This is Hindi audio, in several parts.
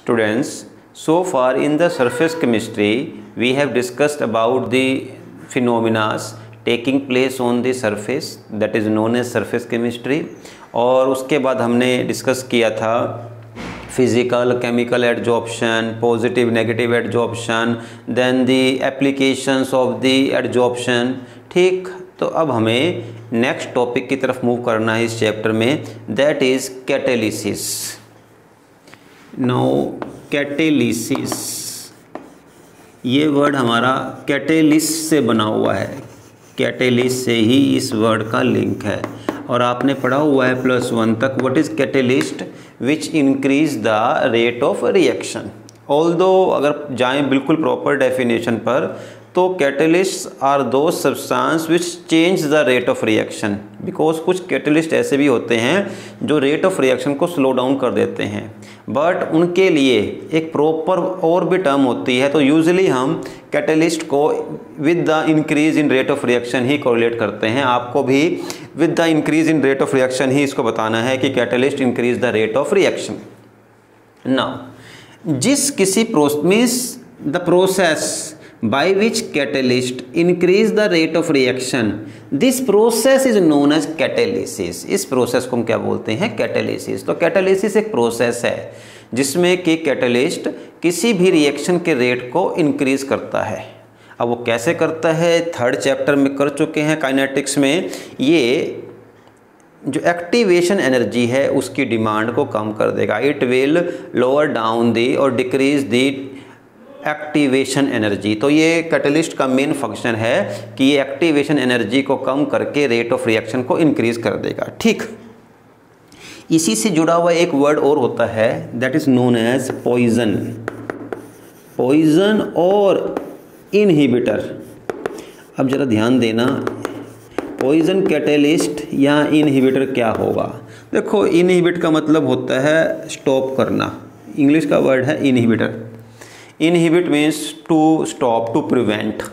Students, so far in the surface chemistry, we have discussed about the phenomena taking place on the surface, that is known as surface chemistry. और उसके बाद हमने डिस्कस किया था physical chemical adsorption, positive negative adsorption, then the applications of the adsorption. ठीक, तो अब हमें नेक्स्ट टॉपिक की तरफ मूव करना है इस चैप्टर में, that is catalysis. Now catalysis, ये वर्ड हमारा कैटेलिस्ट से बना हुआ है. कैटेलिस्ट से ही इस वर्ड का लिंक है और आपने पढ़ा हुआ है +1 तक. What is catalyst? Which increase the rate of reaction. Although अगर जाएं बिल्कुल प्रॉपर डेफिनेशन पर तो कैटेलिस्ट आर दो substance which change the rate of reaction. Because कुछ कैटेलिस्ट ऐसे भी होते हैं जो रेट ऑफ रिएक्शन को स्लो डाउन कर देते हैं, बट उनके लिए एक प्रॉपर और भी टर्म होती है. तो यूजुअली हम कैटेलिस्ट को with the increase in rate of reaction ही कोरिलेट करते हैं. आपको भी with the increase in rate of reaction ही इसको बताना है कि catalyst increase the rate of reaction. Now जिस किसी the process by which catalyst increase the rate of reaction, this process is known as catalysis. इस प्रोसेस को हम क्या बोलते हैं? कैटेलिसिस. तो कैटेलिसिस एक प्रोसेस है जिसमें कि कैटेलिस्ट किसी भी रिएक्शन के रेट को इंक्रीज करता है. अब वो कैसे करता है, थर्ड चैप्टर में कर चुके हैं काइनेटिक्स में. ये जो एक्टिवेशन एनर्जी है उसकी डिमांड को कम कर देगा. It will lower down the और डिक्रीज दी एक्टिवेशन एनर्जी. तो ये कैटेलिस्ट का मेन फंक्शन है कि ये एक्टिवेशन एनर्जी को कम करके रेट ऑफ रिएक्शन को इंक्रीज कर देगा. ठीक, इसी से जुड़ा हुआ एक वर्ड और होता है, that is known as poison. Poison और इनहिबिटर. अब जरा ध्यान देना, पॉइजन कैटेलिस्ट या इनहिबिटर क्या होगा. देखो, इनहिबिट का मतलब होता है स्टॉप करना. इंग्लिश का वर्ड है inhibitor. Inhibit means to stop, to prevent.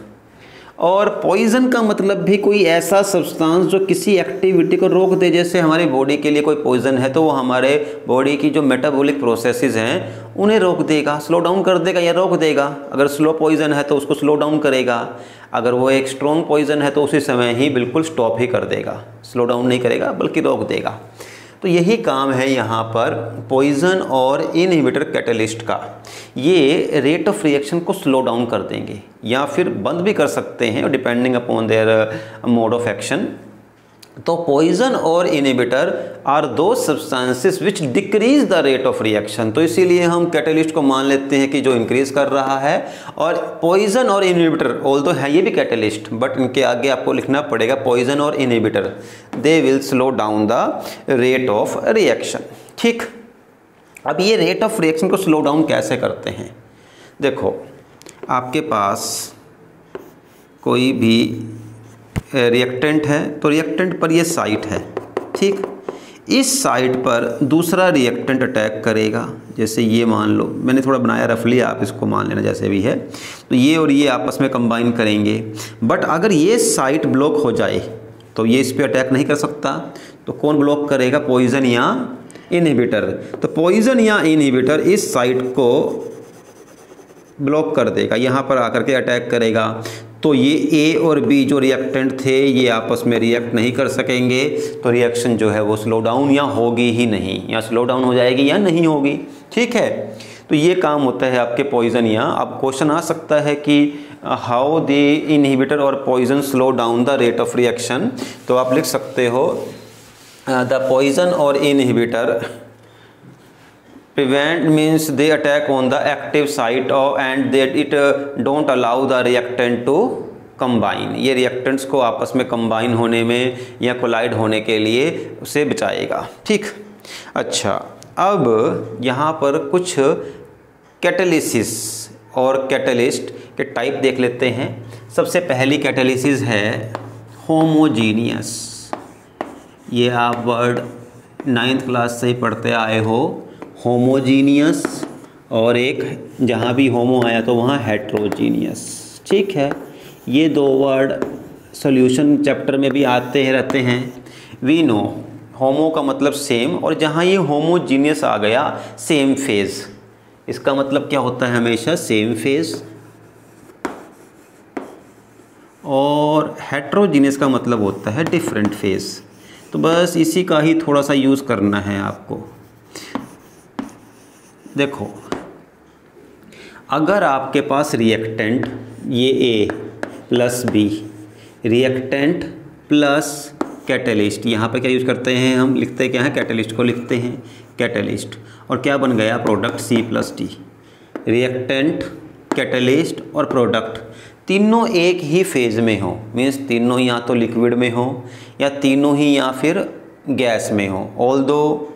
और पॉइजन का मतलब भी कोई ऐसा सब्सटेंस जो किसी एक्टिविटी को रोक दे. जैसे हमारी बॉडी के लिए कोई पॉइजन है तो वो हमारे बॉडी की जो मेटाबॉलिक प्रोसेसेस हैं उन्हें रोक देगा, स्लो डाउन कर देगा या रोक देगा. अगर स्लो पॉइजन है तो उसको स्लो डाउन करेगा. अगर वो एक स्ट्रॉन्ग पॉइजन है तो उसी समय ही बिल्कुल स्टॉप ही कर देगा, स्लो डाउन नहीं करेगा बल्कि रोक देगा. तो यही काम है यहाँ पर पॉइजन और इनहिबिटर कैटेलिस्ट का. ये रेट ऑफ रिएक्शन को स्लो डाउन कर देंगे या फिर बंद भी कर सकते हैं depending upon their mode of action. तो पॉइजन और इनहिबिटर आर दो substances which decrease the rate of reaction. तो इसीलिए हम कैटेलिस्ट को मान लेते हैं कि जो इंक्रीज कर रहा है. और पॉइजन और इनहिबिटर ऑल्दो है ये भी कैटेलिस्ट, बट इनके आगे आपको लिखना पड़ेगा पॉइजन और inhibitor, they will slow down the rate of reaction. ठीक, अब ये रेट ऑफ रिएक्शन को स्लो डाउन कैसे करते हैं? देखो, आपके पास कोई भी रिएक्टेंट है तो रिएक्टेंट पर ये साइट है. ठीक, इस साइट पर दूसरा रिएक्टेंट अटैक करेगा. जैसे ये मान लो, मैंने थोड़ा बनाया रफली, आप इसको मान लेना जैसे भी है. तो ये और ये आपस में कंबाइन करेंगे. बट अगर ये साइट ब्लॉक हो जाए तो ये इस पर अटैक नहीं कर सकता. तो कौन ब्लॉक करेगा, पॉइजन या इनहिबिटर? तो पॉइजन या इनहिबिटर इस साइट को ब्लॉक कर देगा, यहाँ पर आकर के अटैक करेगा. तो ये ए और बी जो रिएक्टेंट थे ये आपस में रिएक्ट नहीं कर सकेंगे. तो रिएक्शन जो है वो स्लो डाउन या होगी ही नहीं, या स्लो डाउन हो जाएगी या नहीं होगी. ठीक है, तो ये काम होता है आपके पॉइजन या. अब क्वेश्चन आ सकता है कि हाउ द इनहिबिटर और poison slow down the rate of reaction. तो आप लिख सकते हो द पॉइजन और inhibitor prevent means they attack on the active site and that it don't allow the reactant to combine. ये reactants को आपस में combine होने में या collide होने के लिए उसे बचाएगा. ठीक, अच्छा, अब यहाँ पर कुछ कैटेलिसिस और कैटेलिस्ट के टाइप देख लेते हैं. सबसे पहली कैटेलिसिस है होमोजीनियस. ये आप वर्ड 9th क्लास से ही पढ़ते आए हो, होमोजीनियस. और एक जहाँ भी होमो आया तो वहाँ हेट्रोजीनियस. ठीक है, ये दो वर्ड सॉल्यूशन चैप्टर में भी आते रहते हैं. वी नो होमो का मतलब सेम, और जहाँ ये होमोजीनियस आ गया सेम फेज, इसका मतलब क्या होता है हमेशा सेम फेज, और हेट्रोजीनियस का मतलब होता है डिफरेंट फेज। तो बस इसी का ही थोड़ा सा यूज़ करना है आपको। देखो, अगर आपके पास रिएक्टेंट ये A plus B, reactant plus catalyst, यहाँ पे क्या यूज़ करते हैं हम, लिखते क्या हैं, कैटलिस्ट को लिखते हैं कैटलिस्ट, और क्या बन गया product C plus D. Reactant, catalyst और प्रोडक्ट तीनों एक ही फेज में हो, मीन्स तीनों या तो लिक्विड में हो या तीनों ही या फिर गैस में हो। ऑल्दो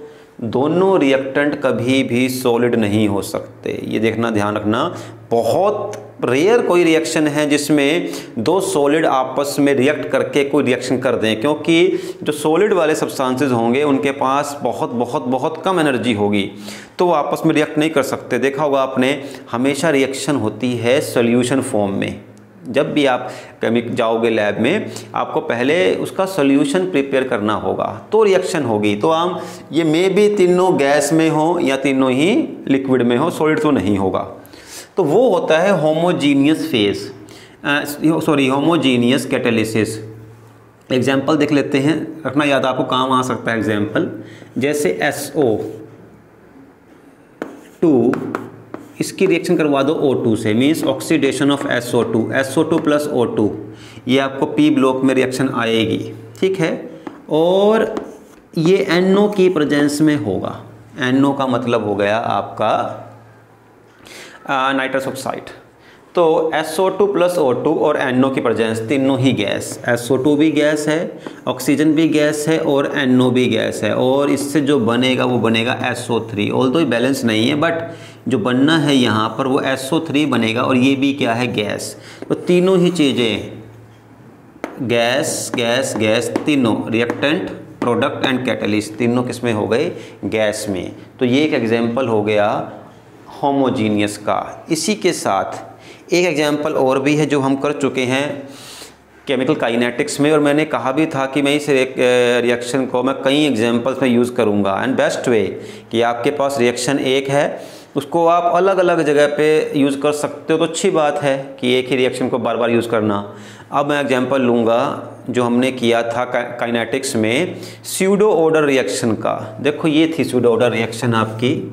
दोनों रिएक्टेंट कभी भी सॉलिड नहीं हो सकते, ये देखना ध्यान रखना। बहुत रेयर कोई रिएक्शन है जिसमें दो सॉलिड आपस में रिएक्ट करके कोई रिएक्शन कर दें, क्योंकि जो सॉलिड वाले सब्सटेंसेस होंगे उनके पास बहुत बहुत बहुत कम एनर्जी होगी, तो वो आपस में रिएक्ट नहीं कर सकते। देखा होगा आपने, हमेशा रिएक्शन होती है सॉल्यूशन फॉर्म में। जब भी आप जाओगे लैब में, आपको पहले उसका सॉल्यूशन प्रिपेयर करना होगा तो रिएक्शन होगी। तो हम ये मे भी तीनों गैस में हो या तीनों ही लिक्विड में हो, सॉलिड तो नहीं होगा। तो वो होता है homogeneous phase, homogeneous catalysis. Example देख लेते हैं, रखना याद, आपको काम आ सकता है एग्जाम्पल। जैसे SO2, इसकी रिएक्शन करवा दो O2 से, means oxidation of SO2, SO2 plus O2, ये आपको P ब्लॉक में रिएक्शन आएगी, ठीक है। और ये NO की प्रेजेंस में होगा। NO का मतलब हो गया आपका नाइट्रस ऑक्साइड। तो SO2 प्लस O2 और NO की प्रेजेंस, तीनों ही गैस, SO2 भी गैस है, ऑक्सीजन भी गैस है और NO भी गैस है, और इससे जो बनेगा वो बनेगा SO3। ऑल्दो ये बैलेंस नहीं है, बट जो बनना है यहाँ पर वो SO3 बनेगा, और ये भी क्या है, गैस। तो तीनों ही चीज़ें, गैस गैस गैस, तीनों रिएक्टेंट, प्रोडक्ट एंड कैटलिस्ट, तीनों किस में हो गए, गैस में। तो ये एक एग्जाम्पल हो गया होमोजीनियस का। इसी के साथ एक एग्जाम्पल और भी है जो हम कर चुके हैं केमिकल काइनेटिक्स में, और मैंने कहा भी था कि मैं इस रिएक्शन को मैं कई एग्जाम्पल्स में यूज़ करूँगा। एंड बेस्ट वे कि आपके पास रिएक्शन एक है, उसको आप अलग अलग जगह पे यूज़ कर सकते हो, तो अच्छी बात है कि एक ही रिएक्शन को बार बार यूज़ करना। अब मैं एग्जाम्पल लूँगा जो हमने किया था काइनेटिक्स में स्यूडो ऑर्डर रिएक्शन का। देखो, ये थी स्यूडो ऑर्डर रिएक्शन आपकी,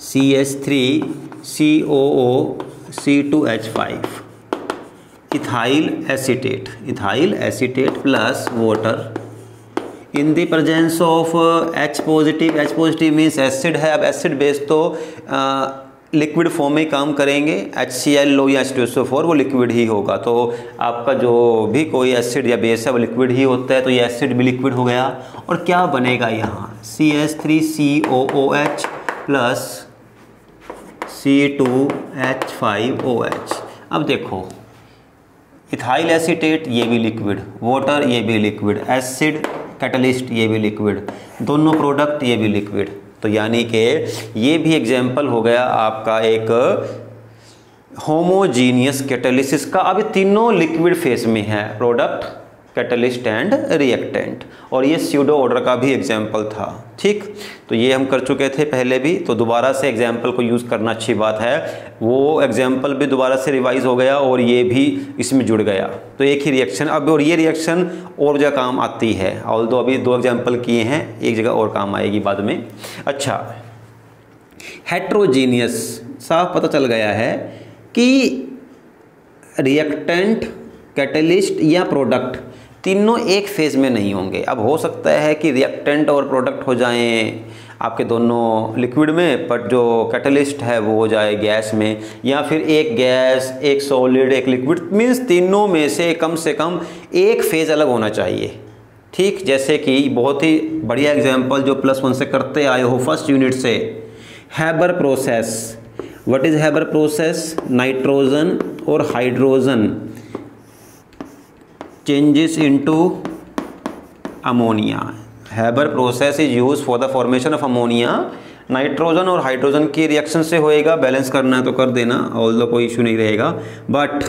CH3COO C2H5, ethyl acetate plus water in the presence of H positive means acid है। अब एसिड बेस तो लिक्विड फॉर्म में काम करेंगे, HCl लो या H2SO4 वो लिक्विड ही होगा। तो आपका जो भी कोई एसिड या बेस है वो लिक्विड ही होता है, तो ये एसिड भी लिक्विड हो गया। और क्या बनेगा यहाँ, CH3COOH प्लस C2H5OH। अब देखो, इथाइल एसीटेट ये भी लिक्विड, वाटर ये भी लिक्विड, एसिड कैटलिस्ट ये भी लिक्विड, दोनों प्रोडक्ट ये भी लिक्विड। तो यानी कि ये भी एग्जाम्पल हो गया आपका एक होमोजीनियस कैटालिसिस का। अब तीनों लिक्विड फेज में है, प्रोडक्ट, कैटलिस्ट एंड रिएक्टेंट, और ये स्यूडो ऑर्डर का भी एग्जाम्पल था, ठीक। तो ये हम कर चुके थे पहले भी, तो दोबारा से एग्जाम्पल को यूज़ करना अच्छी बात है। वो एग्जाम्पल भी दोबारा से रिवाइज हो गया और ये भी इसमें जुड़ गया, तो एक ही रिएक्शन अब, और ये रिएक्शन और जगह काम आती है। ऑल्दो अभी दो एग्जाम्पल किए हैं, एक जगह और काम आएगी बाद में। अच्छा, हेट्रोजीनियस, साफ पता चल गया है कि रिएक्टेंट, कैटलिस्ट या प्रोडक्ट तीनों एक फेज़ में नहीं होंगे। अब हो सकता है कि रिएक्टेंट और प्रोडक्ट हो जाएं आपके दोनों लिक्विड में, बट जो कैटलिस्ट है वो हो जाए गैस में, या फिर एक गैस, एक सॉलिड, एक लिक्विड, मीन्स तीनों में से कम एक फेज़ अलग होना चाहिए, ठीक। जैसे कि बहुत ही बढ़िया एग्जाम्पल जो +1 से करते आए हो फर्स्ट यूनिट से, Haber process. What is Haber process, nitrogen और hydrogen changes into ammonia. Haber process is used for the formation of ammonia. Nitrogen और हाइड्रोजन की रिएक्शन से होएगा, बैलेंस करना है तो कर देना, ऑल्दो कोई इशू नहीं रहेगा। But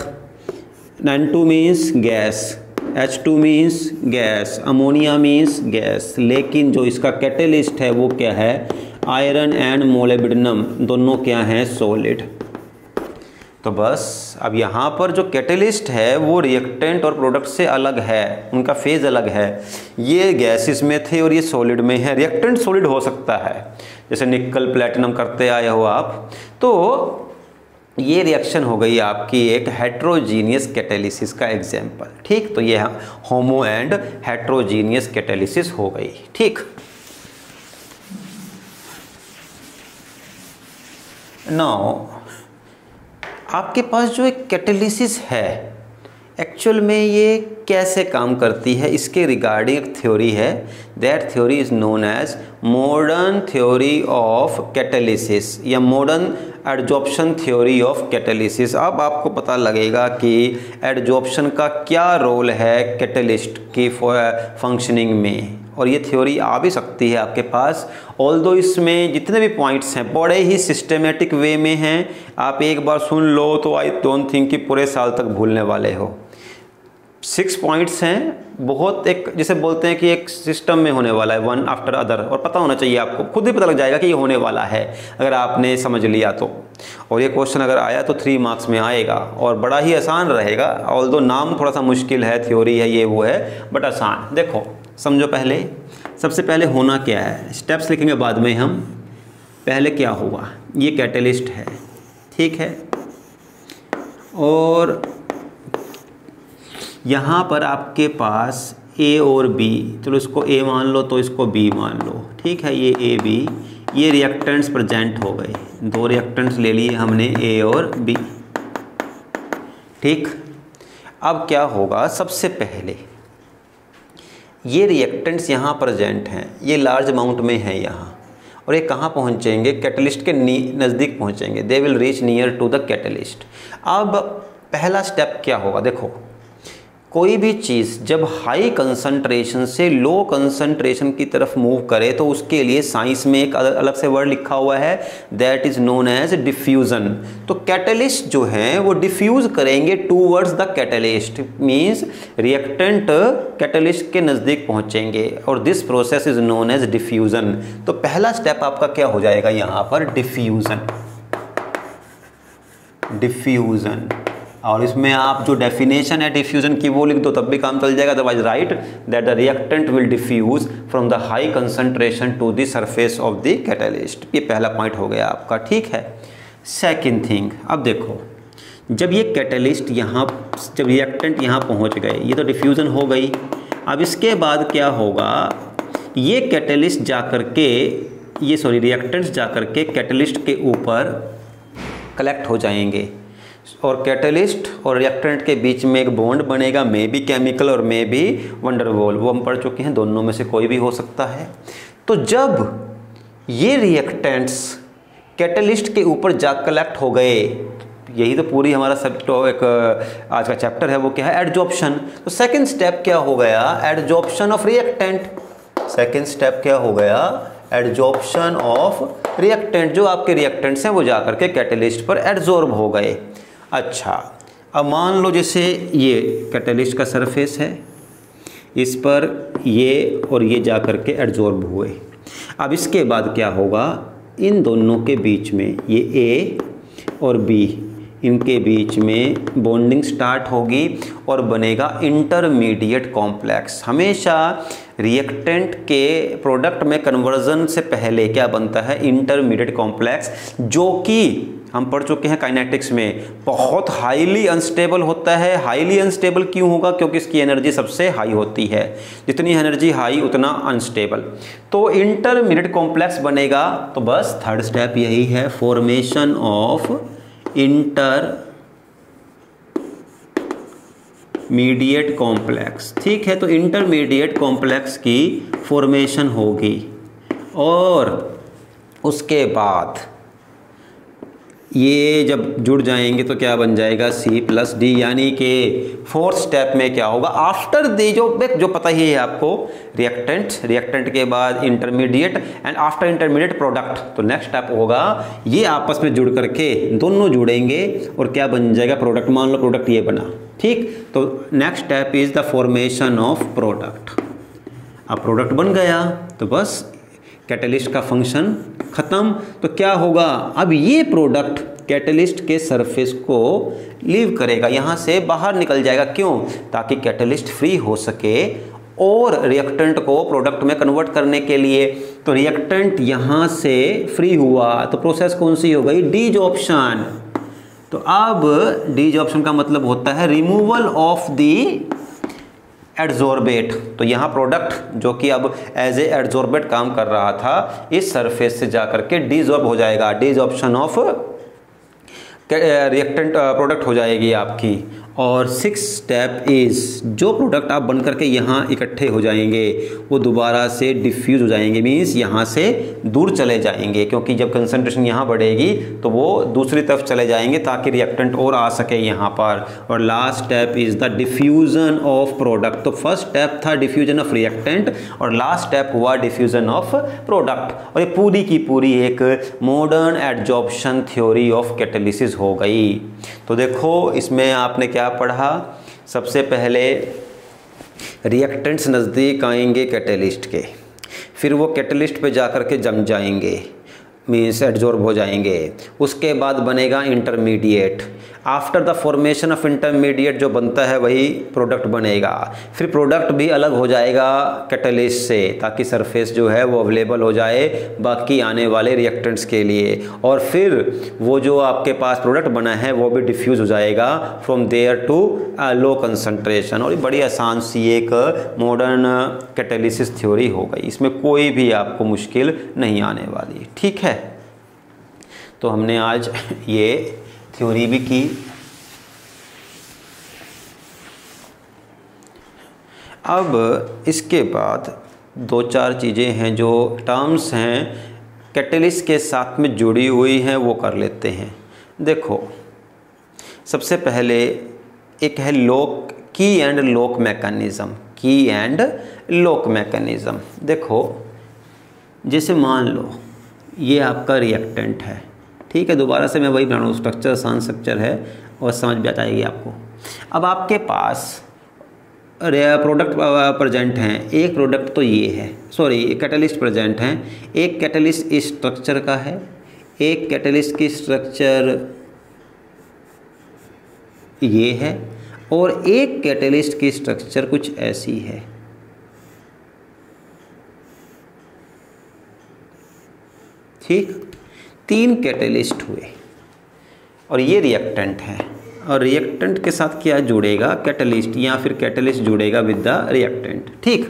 N2 means gas, H2 means gas, ammonia means gas, लेकिन जो इसका कैटलिस्ट है वो क्या है, आयरन एंड मोलिब्डेनम दोनों क्या हैं, सॉलिड। तो बस अब यहाँ पर जो कैटेलिस्ट है वो रिएक्टेंट और प्रोडक्ट से अलग है, उनका फेज अलग है। ये गैसेस में थे और ये सॉलिड में है। रिएक्टेंट सॉलिड हो सकता है, जैसे निकल प्लेटिनम करते आए हो आप। तो ये रिएक्शन हो गई आपकी एक हेट्रोजीनियस कैटेलिसिस का एग्जाम्पल। ठीक, तो ये होमो एंड हेट्रोजीनियस कैटेलिसिस हो गई। ठीक, नाउ आपके पास जो एक कैटेलिसिस है एक्चुअल में ये कैसे काम करती है, इसके रिगार्डिंग एक थ्योरी है। That theory is known as modern theory of catalysis या modern adsorption theory of catalysis. अब आपको पता लगेगा कि एडजॉर्प्शन का क्या रोल है कैटेलिस्ट की फंक्शनिंग में, और ये थ्योरी आ भी सकती है आपके पास। ऑल्दो इसमें जितने भी पॉइंट्स हैं बड़े ही सिस्टमेटिक वे में हैं। आप एक बार सुन लो तो आई डोंट थिंक कि पूरे साल तक भूलने वाले हो। 6 पॉइंट्स हैं, बहुत एक जैसे बोलते हैं कि एक सिस्टम में होने वाला है, वन आफ्टर अदर, और पता होना चाहिए आपको, खुद ही पता लग जाएगा कि ये होने वाला है अगर आपने समझ लिया तो। और ये क्वेश्चन अगर आया तो 3 मार्क्स में आएगा और बड़ा ही आसान रहेगा। ऑल्दो नाम थोड़ा सा मुश्किल है, थ्योरी है ये वो है, बट आसान। देखो समझो, पहले सबसे पहले होना क्या है, स्टेप्स लिखेंगे बाद में हम। पहले क्या हुआ, ये कैटेलिस्ट है, ठीक है, और यहाँ पर आपके पास ए और बी, चलो इसको ए मान लो तो इसको बी मान लो, ठीक है, ये ए बी, ये रिएक्टेंट्स प्रेजेंट हो गए। 2 रिएक्टेंट्स ले लिए हमने, ए और बी। ठीक, अब क्या होगा, सबसे पहले ये रिएक्टेंट्स यहाँ प्रेजेंट हैं, ये लार्ज अमाउंट में है यहाँ, और ये कहाँ पहुँचेंगे, कैटलिस्ट के नज़दीक पहुँचेंगे। They will reach near to the catalyst. अब पहला स्टेप क्या होगा, देखो कोई भी चीज़ जब हाई कंसंट्रेशन से लो कंसंट्रेशन की तरफ मूव करे तो उसके लिए साइंस में एक अलग से वर्ड लिखा हुआ है, that is known as diffusion. तो कैटलिस्ट जो है वो डिफ्यूज़ करेंगे towards the catalyst, means reactant catalyst के नज़दीक पहुंचेंगे, और this process is known as diffusion. तो पहला स्टेप आपका क्या हो जाएगा यहाँ पर, डिफ्यूज़न। डिफ्यूज़न, और इसमें आप जो डेफिनेशन है डिफ्यूजन की वो लिख दो तब भी काम चल जाएगा। Otherwise write that the reactant will diffuse from the high concentration to the surface of the catalyst. ये पहला पॉइंट हो गया आपका, ठीक है। सेकंड थिंग, अब देखो जब ये कैटलिस्ट यहाँ, जब रिएक्टेंट यहाँ पहुँच गए, ये तो डिफ्यूजन हो गई। अब इसके बाद क्या होगा, ये कैटलिस्ट जा कर के, ये सॉरी रिएक्टेंट्स जा कर के कैटलिस्ट के ऊपर कलेक्ट हो जाएंगे, और कैटलिस्ट और रिएक्टेंट के बीच में एक बॉन्ड बनेगा, मे बी केमिकल और मे बी वंडरवॉल, वो हम पढ़ चुके हैं, दोनों में से कोई भी हो सकता है। तो जब ये रिएक्टेंट्स कैटलिस्ट के ऊपर जा कलेक्ट हो गए, यही तो पूरी हमारा सब एक आज का चैप्टर है, वो क्या है, एडजॉर्प्शन। तो सेकंड स्टेप क्या हो गया, adsorption of reactant. Second step क्या हो गया, एडजॉर्प्शन ऑफ रिएक्टेंट। जो आपके रिएक्टेंट्स हैं वो जा करके कैटलिस्ट पर एडजॉर्ब हो गए। अच्छा, अब मान लो जैसे ये कैटलिस्ट का सरफेस है, इस पर ये और ये जा कर के एडजॉर्ब हुए। अब इसके बाद क्या होगा, इन दोनों के बीच में, ये ए और बी, इनके बीच में बॉन्डिंग स्टार्ट होगी और बनेगा इंटरमीडिएट कॉम्प्लेक्स। हमेशा रिएक्टेंट के प्रोडक्ट में कन्वर्जन से पहले क्या बनता है, इंटरमीडिएट कॉम्प्लेक्स, जो कि हम पढ़ चुके हैं काइनेटिक्स में, बहुत हाईली अनस्टेबल होता है। हाईली अनस्टेबल क्यों होगा, क्योंकि इसकी एनर्जी सबसे हाई होती है, जितनी एनर्जी हाई उतना अनस्टेबल। तो इंटरमीडिएट कॉम्प्लेक्स बनेगा। तो बस थर्ड स्टेप यही है, फॉर्मेशन ऑफ इंटरमीडिएट कॉम्प्लेक्स। ठीक है, तो इंटरमीडिएट कॉम्प्लेक्स की फॉर्मेशन होगी, और उसके बाद ये जब जुड़ जाएंगे तो क्या बन जाएगा, C+D, यानी कि फोर्थ स्टेप में क्या होगा, आफ्टर दी, जो पता ही है आपको, रिएक्टेंट के बाद intermediate and after intermediate product. तो नेक्स्ट स्टेप होगा, ये आपस में जुड़ करके दोनों जुड़ेंगे और क्या बन जाएगा, प्रोडक्ट। मान लो प्रोडक्ट ये बना, ठीक, तो next step is the formation of product. अब प्रोडक्ट बन गया तो बस कैटलिस्ट का फंक्शन ख़त्म। तो क्या होगा, अब ये प्रोडक्ट कैटलिस्ट के सरफेस को लीव करेगा, यहाँ से बाहर निकल जाएगा। क्यों? ताकि कैटलिस्ट फ्री हो सके और रिएक्टेंट को प्रोडक्ट में कन्वर्ट करने के लिए। तो रिएक्टेंट यहाँ से फ्री हुआ तो प्रोसेस कौन सी हो गई? डीजॉर्प्शन। तो अब डीजॉर्प्शन का मतलब होता है रिमूवल ऑफ द एडजॉर्बेट। तो यहाँ प्रोडक्ट जो कि अब एज ए एडजॉर्बेट काम कर रहा था, इस सरफेस से जाकर के डीजॉर्ब हो जाएगा। डीजॉर्प्शन ऑफ रिएक्टेंट प्रोडक्ट हो जाएगी आपकी। और 6 स्टेप इज़, जो प्रोडक्ट आप बन करके यहाँ इकट्ठे हो जाएंगे वो दोबारा से डिफ्यूज़ हो जाएंगे, मीन्स यहाँ से दूर चले जाएंगे, क्योंकि जब कंसंट्रेशन यहाँ बढ़ेगी तो वो दूसरी तरफ चले जाएंगे ताकि रिएक्टेंट और आ सके यहाँ पर। और last step is the diffusion of product. तो फर्स्ट स्टेप था डिफ्यूजन ऑफ रिएक्टेंट और लास्ट स्टेप हुआ डिफ्यूज़न ऑफ प्रोडक्ट। और ये पूरी की पूरी एक modern adsorption theory of catalysis हो गई। तो देखो इसमें आपने क्या पढ़ा? सबसे पहले रिएक्टेंट्स नज़दीक आएंगे कैटलिस्ट के, फिर वो कैटलिस्ट पे जाकर के जम जाएंगे, मीन्स एडजॉर्ब हो जाएंगे। उसके बाद बनेगा intermediate. After the formation of intermediate जो बनता है वही प्रोडक्ट बनेगा। फिर प्रोडक्ट भी अलग हो जाएगा कैटलिस्ट से, ताकि सरफेस जो है वो अवेलेबल हो जाए बाकी आने वाले रिएक्टेंट्स के लिए। और फिर वो जो आपके पास प्रोडक्ट बना है वो भी डिफ्यूज़ हो जाएगा from there to low concentration. और ये बड़ी आसान सी एक मॉडर्न कैटालिसिस थ्योरी हो गई, इसमें कोई भी आपको मुश्किल नहीं आने वाली। ठीक है, तो हमने आज ये थ्योरी भी की। अब इसके बाद 2-4 चीज़ें हैं जो टर्म्स हैं कैटलिस्ट के साथ में जुड़ी हुई हैं, वो कर लेते हैं। देखो सबसे पहले एक है लॉक, की एंड लॉक मैकेनिज़्म। की एंड लॉक मैकेनिज़्म। देखो जैसे मान लो ये आपका रिएक्टेंट है, ठीक है, दोबारा से मैं वही बना रहा हूँ, स्ट्रक्चर आसान स्ट्रक्चर है और समझ में आ जाएगी आपको। अब आपके पास प्रोडक्ट प्रेजेंट हैं, एक प्रोडक्ट तो ये है, सॉरी कैटलिस्ट प्रेजेंट हैं। एक कैटलिस्ट इस स्ट्रक्चर का है, एक कैटलिस्ट की स्ट्रक्चर ये है और एक कैटलिस्ट की स्ट्रक्चर कुछ ऐसी है। ठीक, 3 कैटलिस्ट हुए और ये रिएक्टेंट है। और रिएक्टेंट के साथ क्या जुड़ेगा? कैटलिस्ट, या फिर कैटलिस्ट जुड़ेगा विद द रिएक्टेंट। ठीक,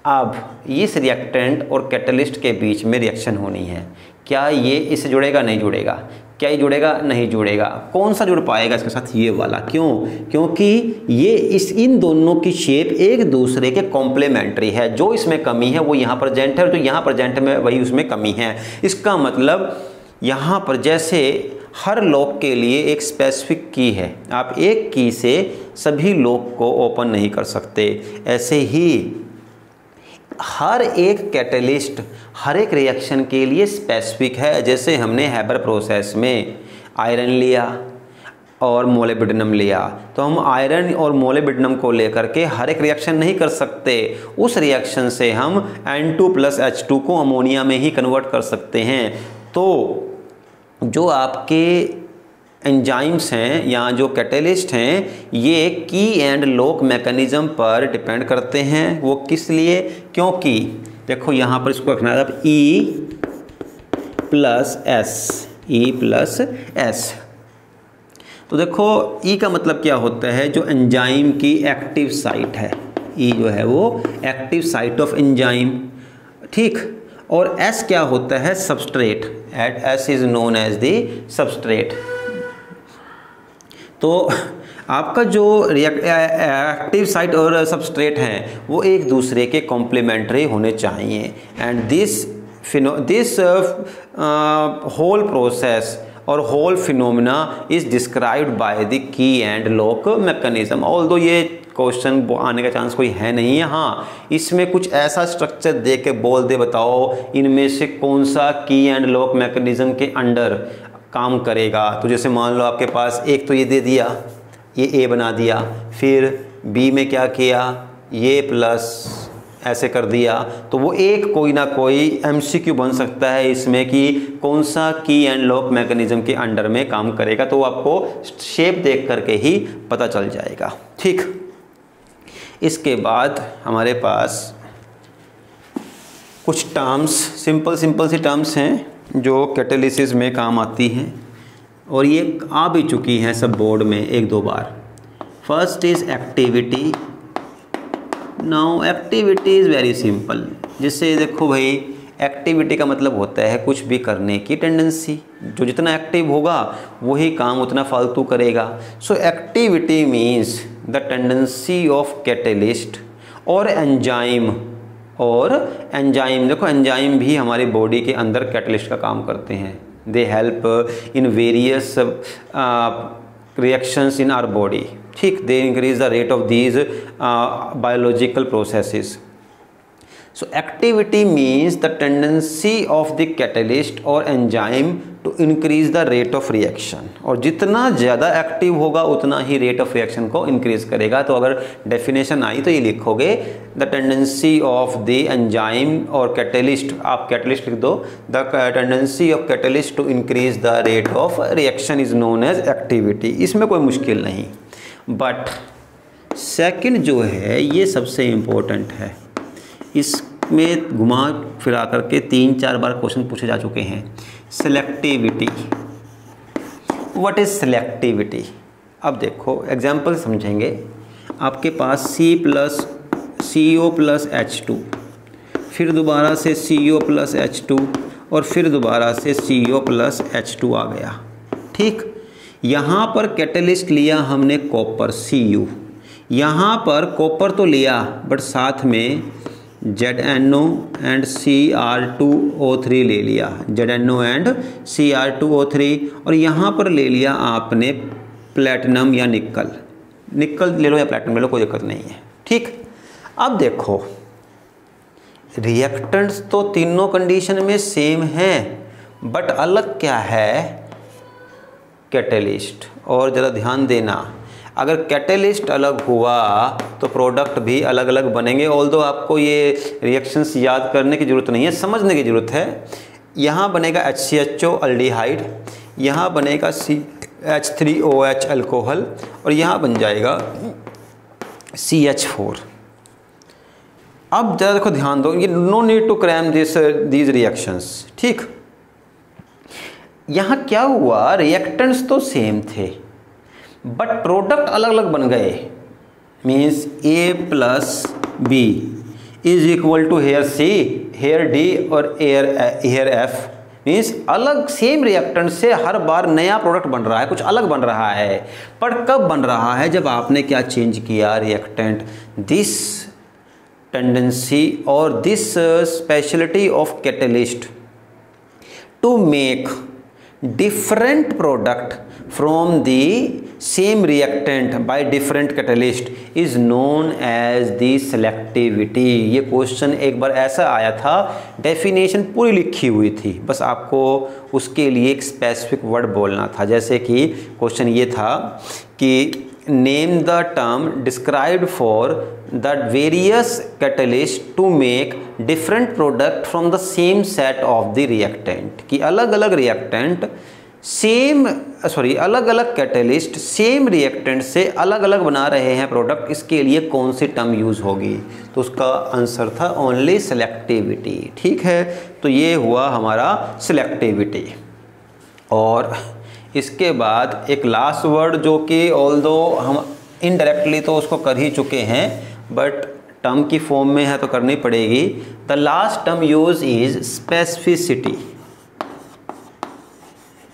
अब इस रिएक्टेंट और कैटलिस्ट के बीच में रिएक्शन होनी है। क्या ये इससे जुड़ेगा? नहीं जुड़ेगा। क्या ये जुड़ेगा? नहीं जुड़ेगा। कौन सा जुड़ पाएगा इसके साथ? ये वाला। क्यों? क्योंकि ये इन दोनों की शेप एक दूसरे के कॉम्प्लीमेंट्री है। जो इसमें कमी है वो यहाँ प्रेजेंट है और जो यहाँ प्रेजेंट में वही उसमें कमी है। इसका मतलब यहाँ पर जैसे हर लॉक के लिए एक स्पेसिफिक की है, आप एक की से सभी लॉक को ओपन नहीं कर सकते, ऐसे ही हर एक कैटलिस्ट हर एक रिएक्शन के लिए स्पेसिफिक है। जैसे हमने हैबर प्रोसेस में आयरन लिया और मोलिब्डेनम लिया, तो हम आयरन और मोलिब्डेनम को लेकर के हर एक रिएक्शन नहीं कर सकते। उस रिएक्शन से हम N2+H2 को अमोनिया में ही कन्वर्ट कर सकते हैं। तो जो आपके एंजाइम्स हैं या जो कैटलिस्ट हैं, ये की एंड लॉक मैकेनिज़्म पर डिपेंड करते हैं। वो किस लिए? क्योंकि देखो यहाँ पर इसको रखना है E+S। तो देखो E का मतलब क्या होता है? जो एंजाइम की एक्टिव साइट है, E जो है वो एक्टिव साइट ऑफ एंजाइम। ठीक, और S क्या होता है? Substrate. At S is known as the substrate. तो आपका जो एक्टिव साइट और सबस्ट्रेट हैं वो एक दूसरे के कॉम्प्लीमेंट्री होने चाहिए। एंड दिस होल प्रोसेस और whole phenomena is described by the key and lock mechanism. Although ये क्वेश्चन आने का चांस कोई है नहीं है। हाँ, इसमें कुछ ऐसा स्ट्रक्चर दे के बोल दे, बताओ इनमें से कौन सा की एंड लॉक मैकेनिज्म के अंडर काम करेगा। तो जैसे मान लो आपके पास एक तो ये दे दिया, ये A बना दिया, फिर B में क्या किया, ये ऐसे कर दिया तो वो एक कोई ना कोई MCQ बन सकता है इसमें कि कौन सा की एंड लॉक मैकेनिज्म के अंडर में काम करेगा, तो आपको शेप देख करके ही पता चल जाएगा। ठीक, इसके बाद हमारे पास कुछ टर्म्स, सिंपल सी टर्म्स हैं जो कैटालिसिस में काम आती हैं और ये आ भी चुकी हैं सब बोर्ड में 1-2 बार। First is activity. Now activity is very simple, जिससे देखो भाई एक्टिविटी का मतलब होता है कुछ भी करने की टेंडेंसी, जो जितना एक्टिव होगा वही काम उतना फालतू करेगा। सो activity means the tendency of catalyst और एंजाइम। और एंजाइम, देखो एंजाइम भी हमारी बॉडी के अंदर कैटलिस्ट का काम करते हैं। They help in various reactions in our body. ठीक, they increase the rate of these biological processes. So activity means the tendency of the catalyst or enzyme to increase the rate of reaction। और जितना ज़्यादा एक्टिव होगा उतना ही रेट ऑफ रिएक्शन को इंक्रीज करेगा। तो अगर डेफिनेशन आई तो ये लिखोगे the tendency of the enzyme और कैटलिस्ट, आप कैटलिस्ट लिख दो, the tendency of catalyst to increase the rate of reaction is known as activity. इसमें कोई मुश्किल नहीं। बट सेकंड जो है ये सबसे इम्पोर्टेंट है, इसमें घुमा फिरा करके 3-4 बार क्वेश्चन पूछे जा चुके हैं। Selectivity, what is selectivity? अब देखो एग्जाम्पल समझेंगे। आपके पास CO+H2, फिर दोबारा से CO+H2 और फिर दोबारा से CO+H2 आ गया। ठीक, यहाँ पर कैटलिस्ट लिया हमने कॉपर Cu, यहाँ पर कॉपर तो लिया बट साथ में ZnO एंड Cr2O3 ले लिया, ZnO एंड Cr2O3, और यहाँ पर ले लिया आपने प्लेटिनम या निकल। निकल ले लो या प्लेटिनम ले लो, कोई दिक्कत नहीं है। ठीक, अब देखो रिएक्टेंट्स तो तीनों कंडीशन में सेम हैं बट अलग क्या है? कैटलिस्ट। और ज़रा ध्यान देना, अगर कैटलिस्ट अलग हुआ तो प्रोडक्ट भी अलग अलग बनेंगे। ऑल्दो आपको ये रिएक्शंस याद करने की ज़रूरत नहीं है, समझने की ज़रूरत है। यहाँ बनेगा HCHO अल्डिहाइड, यहाँ बनेगा CH3OH अल्कोहल और यहाँ बन जाएगा CH4। अब ज़रा देखो ध्यान दो, ये no need to cram these reactions. ठीक, यहाँ क्या हुआ, रिएक्टेंट्स तो सेम थे बट प्रोडक्ट अलग अलग बन गए। Means A+B is equal to here C, here D और हेयर F। मीन्स अलग सेम रिएक्टेंट से हर बार नया प्रोडक्ट बन रहा है, कुछ अलग बन रहा है। पर कब बन रहा है? जब आपने क्या चेंज किया, रिएक्टेंट। दिस टेंडेंसी और this speciality of catalyst to make different product from the same reactant by different catalyst is known as the selectivity। ये क्वेश्चन एक बार ऐसा आया था, डेफिनेशन पूरी लिखी हुई थी, बस आपको उसके लिए एक स्पेसिफिक वर्ड बोलना था। जैसे कि क्वेश्चन ये था कि name the term described for the various catalyst to make different product from the same set of the reactant. कि अलग अलग रिएक्टेंट अलग अलग कैटलिस्ट सेम रिएक्टेंट से अलग अलग बना रहे हैं प्रोडक्ट, इसके लिए कौन सी टर्म यूज़ होगी? तो उसका आंसर था ओनली सिलेक्टिविटी। ठीक है, तो ये हुआ हमारा सिलेक्टिविटी। और इसके बाद एक लास्ट वर्ड जो कि ऑल्दो हम इनडायरेक्टली तो उसको कर ही चुके हैं बट टर्म की फॉर्म में है तो करनी पड़ेगी। The last term use is specificity.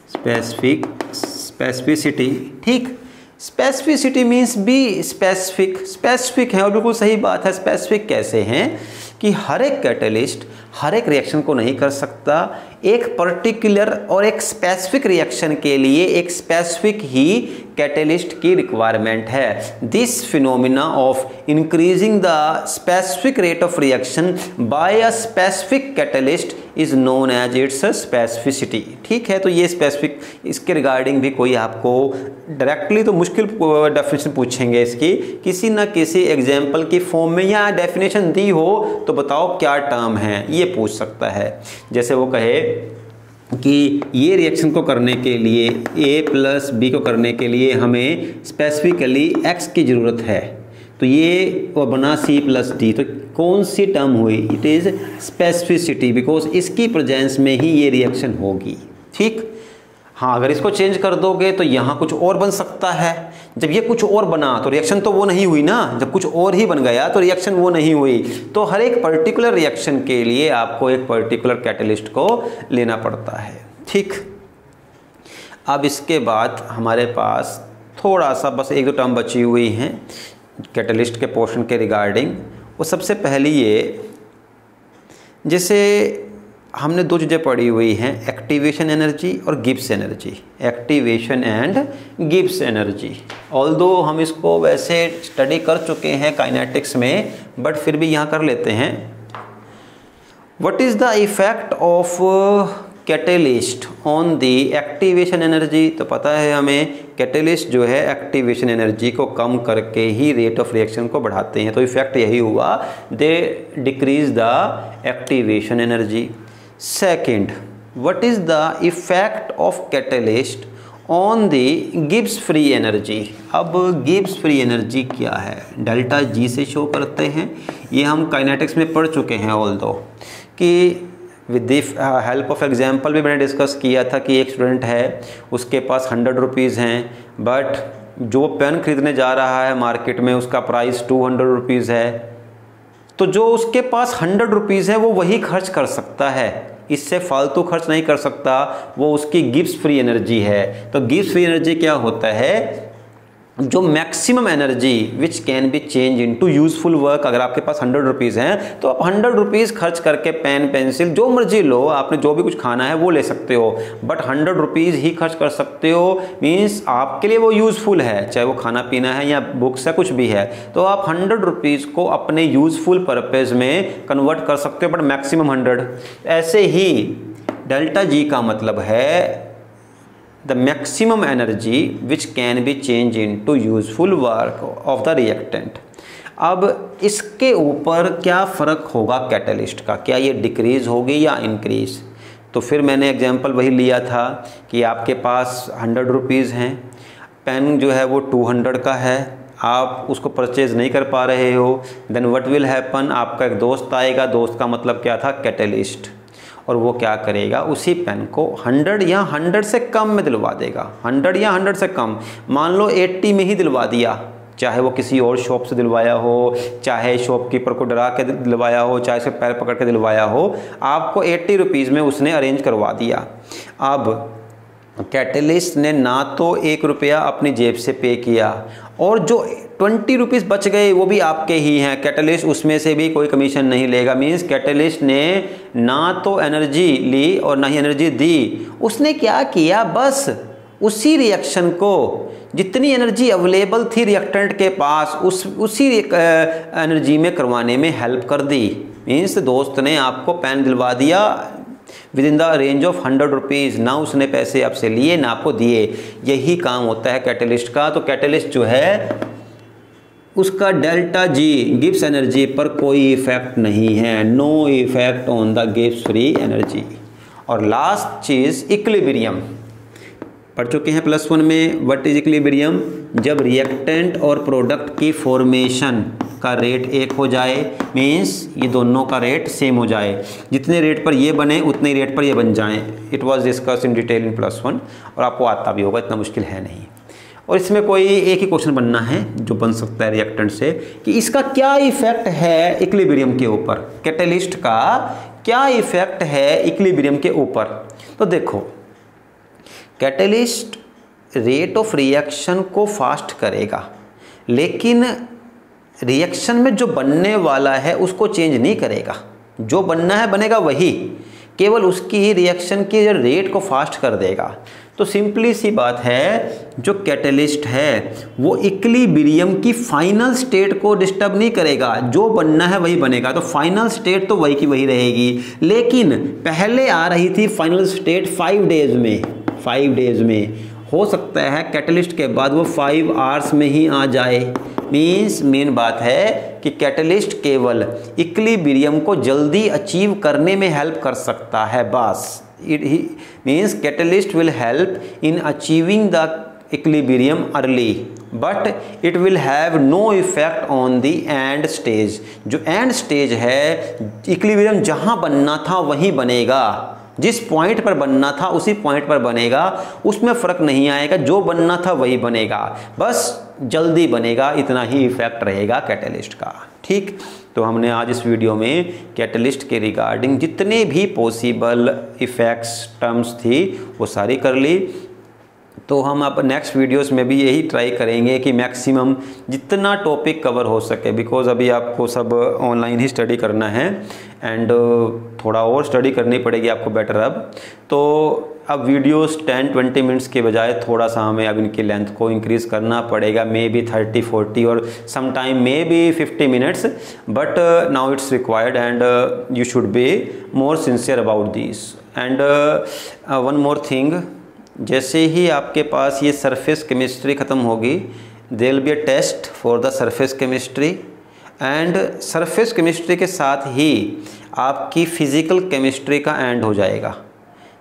Specificity, ठीक, specificity means be specific. Specific है और बिल्कुल सही बात है। स्पेसिफिक कैसे हैं कि हर एक कैटलिस्ट हर एक रिएक्शन को नहीं कर सकता, एक पर्टिकुलर और एक स्पेसिफिक रिएक्शन के लिए एक स्पेसिफिक ही कैटलिस्ट की रिक्वायरमेंट है। This phenomena of increasing the specific rate of reaction by a specific catalyst is known as its specificity. ठीक है, तो ये स्पेसिफिक, इसके रिगार्डिंग भी कोई आपको डायरेक्टली तो मुश्किल डेफिनेशन पूछेंगे इसकी, किसी ना किसी एग्जाम्पल की फॉर्म में, या डेफिनेशन दी हो तो बताओ क्या टर्म है, ये पूछ सकता है। जैसे वो कहे कि ये रिएक्शन को करने के लिए, A प्लस बी को करने के लिए हमें स्पेसिफिकली X की ज़रूरत है, तो ये और बना C प्लस डी, तो कौन सी टर्म हुई? इट इज़ स्पेसिफिसिटी, बिकॉज इसकी प्रेजेंस में ही ये रिएक्शन होगी। ठीक, हाँ, अगर इसको चेंज कर दोगे तो यहाँ कुछ और बन सकता है। जब ये कुछ और बना तो रिएक्शन तो वो नहीं हुई ना, जब कुछ और ही बन गया तो रिएक्शन वो नहीं हुई। तो हर एक पर्टिकुलर रिएक्शन के लिए आपको एक पर्टिकुलर कैटलिस्ट को लेना पड़ता है। ठीक, अब इसके बाद हमारे पास थोड़ा सा बस एक दो टर्म बची हुई हैं कैटलिस्ट के पोर्शन के रिगार्डिंग। वो सबसे पहली ये, जैसे हमने दो चीज़ें पढ़ी हुई हैं, एक्टिवेशन एनर्जी और Gibbs energy. Activation and Gibbs energy, although हम इसको वैसे स्टडी कर चुके हैं काइनेटिक्स में, बट फिर भी यहाँ कर लेते हैं। What is the effect of catalyst on the activation energy? तो पता है हमें कैटेलिस्ट जो है एक्टिवेशन एनर्जी को कम करके ही रेट ऑफ रिएक्शन को बढ़ाते हैं। तो इफेक्ट यही हुआ, they decrease the activation energy. Second, what is the effect of catalyst on the Gibbs free energy? अब गिब्स फ्री एनर्जी क्या है? डेल्टा जी से शो करते हैं। ये हम काइनेटिक्स में पढ़ चुके हैं, ऑल्दो कि with the help of example भी मैंने डिस्कस किया था कि एक स्टूडेंट है, उसके पास 100 रुपीज़ हैं, बट जो पेन खरीदने जा रहा है मार्केट में उसका प्राइस 200 रुपीज़ है। तो जो उसके पास 100 रुपीज़ है वो वही खर्च कर सकता है, इससे फालतू खर्च नहीं कर सकता, वो उसकी गिब्स फ्री एनर्जी है। तो गिब्स फ्री एनर्जी क्या होता है? जो maximum energy which can be change into useful work. अगर आपके पास 100 रुपीज़ हैं तो आप 100 रुपीज़ खर्च करके पेन पेंसिल जो मर्जी लो, आपने जो भी कुछ खाना है वो ले सकते हो, बट 100 रुपीज़ ही खर्च कर सकते हो। मीन्स आपके लिए वो यूज़फुल है, चाहे वो खाना पीना है या बुक्स है, कुछ भी है। तो आप 100 रुपीज़ को अपने यूज़फुल पर्पज़ में कन्वर्ट कर सकते हो, बट मैक्सिमम 100। ऐसे ही डेल्टा जी का मतलब है the maximum energy which can be changed into useful work of the reactant। अब इसके ऊपर क्या फ़र्क होगा कैटलिस्ट का? क्या ये डिक्रीज़ होगी या इंक्रीज़? तो फिर मैंने एग्जांपल वही लिया था कि आपके पास 100 रुपीज़ हैं, पेन जो है वो 200 का है, आप उसको परचेज़ नहीं कर पा रहे हो, देन व्हाट विल हैपन? आपका एक दोस्त आएगा, दोस्त का मतलब क्या था? कैटलिस्ट। और वो क्या करेगा? उसी पेन को 100 या 100 से कम में दिलवा देगा। 100 या 100 से कम, मान लो 80 में ही दिलवा दिया, चाहे वो किसी और शॉप से दिलवाया हो, चाहे शॉपकीपर को डरा के दिलवाया हो, चाहे उसे पैर पकड़ के दिलवाया हो, आपको 80 रुपीज़ में उसने अरेंज करवा दिया। अब कैटलिस्ट ने ना तो 1 रुपया अपनी जेब से पे किया, और जो 20 रुपीज़ बच गए वो भी आपके ही हैं, कैटलिस्ट उसमें से भी कोई कमीशन नहीं लेगा। मीन्स कैटलिस्ट ने ना तो एनर्जी ली और ना ही एनर्जी दी, उसने क्या किया? बस उसी रिएक्शन को, जितनी एनर्जी अवेलेबल थी रिएक्टेंट के पास, उसी एनर्जी में करवाने में हेल्प कर दी। मीन्स दोस्त ने आपको पेन दिलवा दिया with in the range of 100 rupees, ना उसने पैसे आपसे लिए ना आपको दिए। यही काम होता है कैटलिस्ट का। तो कैटलिस्ट जो है उसका डेल्टा जी गिब्स एनर्जी पर कोई इफेक्ट नहीं है, no effect on the Gibbs free energy. और लास्ट चीज़ इक्विलिब्रियम पढ़ चुके हैं +1 में। What is equilibrium? जब रिएक्टेंट और प्रोडक्ट की फॉर्मेशन का रेट एक हो जाए, मीन्स ये दोनों का रेट सेम हो जाए, जितने रेट पर ये बने उतने रेट पर ये बन जाएं। It was discuss in detail in +1 और आपको आता भी होगा, इतना मुश्किल है नहीं। और इसमें कोई एक ही क्वेश्चन बनना है जो बन सकता है रिएक्टेंट से कि इसका क्या इफेक्ट है इक्विलिब्रियम के ऊपर, कैटलिस्ट का क्या इफेक्ट है इक्विलिब्रियम के ऊपर। तो देखो, कैटलिस्ट रेट ऑफ रिएक्शन को फास्ट करेगा, लेकिन रिएक्शन में जो बनने वाला है उसको चेंज नहीं करेगा। जो बनना है बनेगा वही, केवल उसकी ही रिएक्शन की रेट को फास्ट कर देगा। तो सिंपली सी बात है, जो कैटलिस्ट है वो इक्विलिब्रियम की फाइनल स्टेट को डिस्टर्ब नहीं करेगा, जो बनना है वही बनेगा, तो फाइनल स्टेट तो वही की वही रहेगी। लेकिन पहले आ रही थी फाइनल स्टेट 5 डेज में, 5 डेज में, हो सकता है कैटलिस्ट के बाद वो 5 आवर्स में ही आ जाए। मीन्स मेन बात है कि कैटलिस्ट केवल इक्विलिब्रियम को जल्दी अचीव करने में हेल्प कर सकता है, बस। It means catalyst will help in achieving the equilibrium early, but it will have no effect on the end stage. जो एंड स्टेज है, इक्विलिब्रियम जहाँ बनना था वहीं बनेगा, जिस पॉइंट पर बनना था उसी पॉइंट पर बनेगा, उसमें फ़र्क नहीं आएगा, जो बनना था वही बनेगा, बस जल्दी बनेगा, इतना ही इफेक्ट रहेगा कैटलिस्ट का। ठीक, तो हमने आज इस वीडियो में कैटलिस्ट के रिगार्डिंग जितने भी पॉसिबल इफ़ेक्ट्स टर्म्स थी वो सारी कर ली। तो हम अब नेक्स्ट वीडियोस में भी यही ट्राई करेंगे कि मैक्सिमम जितना टॉपिक कवर हो सके, बिकॉज अभी आपको सब ऑनलाइन ही स्टडी करना है एंड थोड़ा और स्टडी करनी पड़ेगी आपको बेटर अब। तो अब वीडियोस 10-20 मिनट्स के बजाय थोड़ा सा हमें अब इनकी लेंथ को इंक्रीज़ करना पड़ेगा, मे बी 30-40 और some time may be 50 minutes, but now it's required and you should be more sincere about this. And one more thing, जैसे ही आपके पास ये सरफेस केमिस्ट्री ख़त्म होगी, there will be a test for the surface chemistry, and surface chemistry के साथ ही आपकी फिज़िकल केमिस्ट्री का एंड हो जाएगा।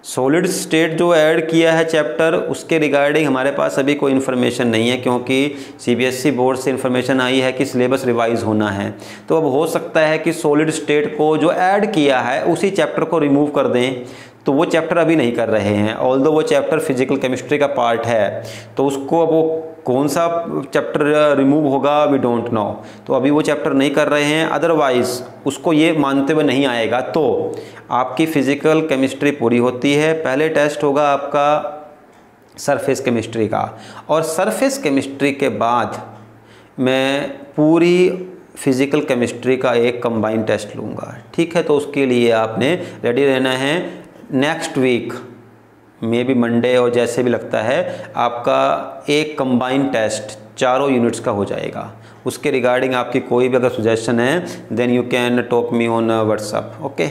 सॉलिड स्टेट जो ऐड किया है चैप्टर, उसके रिगार्डिंग हमारे पास अभी कोई इन्फॉर्मेशन नहीं है, क्योंकि सीबीएसई बोर्ड से इन्फॉर्मेशन आई है कि सिलेबस रिवाइज होना है। तो अब हो सकता है कि सॉलिड स्टेट को जो ऐड किया है उसी चैप्टर को रिमूव कर दें, तो वो चैप्टर अभी नहीं कर रहे हैं। ऑल्दो वो चैप्टर फिजिकल केमिस्ट्री का पार्ट है, तो उसको अब वो कौन सा चैप्टर रिमूव होगा वी डोंट नो, तो अभी वो चैप्टर नहीं कर रहे हैं। अदरवाइज़ उसको ये मानते हुए नहीं आएगा तो आपकी फ़िज़िकल केमिस्ट्री पूरी होती है। पहले टेस्ट होगा आपका सरफेस केमिस्ट्री का, और सरफेस केमिस्ट्री के बाद मैं पूरी फिज़िकल केमिस्ट्री का एक कंबाइंड टेस्ट लूँगा। ठीक है, तो उसके लिए आपने रेडी रहना है। Next week may be Monday और जैसे भी लगता है आपका एक कंबाइंड टेस्ट 4 यूनिट्स का हो जाएगा। उसके रिगार्डिंग आपकी कोई भी अगर सजेशन है then you can talk me on WhatsApp. Okay.